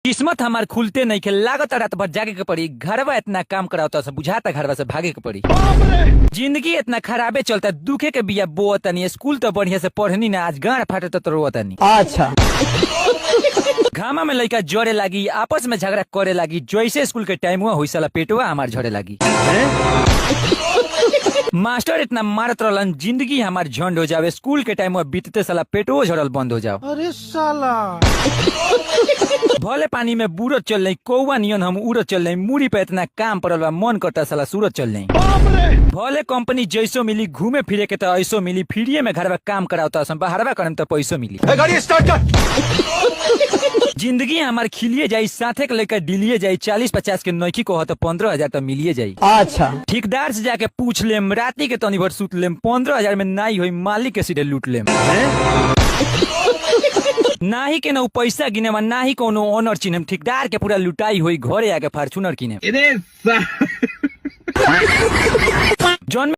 किस्मत हमार खुलते नहीं के लागत रात भर जागे के पड़ी। घरवा इतना काम कराता से बुझाता घरवा से भागे के पड़ी। जिंदगी इतना खराबे चलता, दुखे के बिया बोतनी। स्कूल तो बढ़िया से पढ़नी ना, आज गाड़ फाटे तो रोतनी। अच्छा घामा में लड़का जड़े लागी, आपस में झगड़ा करे लागी। जैसे स्कूल के टाइम हुआ हुई साला पेटवा हमार झड़े लागी। मास्टर इतना मारत रहलन, जिंदगी हमार झंड हो जावे। स्कूल के टाइम बीतते साला पेटो झड़ल बंद हो जाओ। अरे साला भले पानी में बूढ़त चल रही, कौवा नियन हम उड़त चल रही। मूड़ी पे इतना काम पड़ल बा, मन करता साला सूरत चल रही। भले कंपनी जैसो मिली, घूमे फिरे के तो ऐसो मिली। फ्रीए में घर काम कराता, बाहरवा करम तो पैसो मिली। गाड़ी स्टार्ट कर। जिंदगी हमार खिलिए जाई, साथे के लेकर डिलिए जाई। 40-50 के नौकी को हो तो 15,000 तो मिलिए जाई। अच्छा ठेकेदार से जाके पूछ लेम, राती के तनी भर सुत लेम। 15,000 में नाई हुई, मालिक के सीधे लूट लेम। ना ही के न पैसा गिने, ना ही कोनो ऑनर चिन्हम। ठेकेदार के पूरा लुटाई हुई, घरे आके फार्चूनर किने।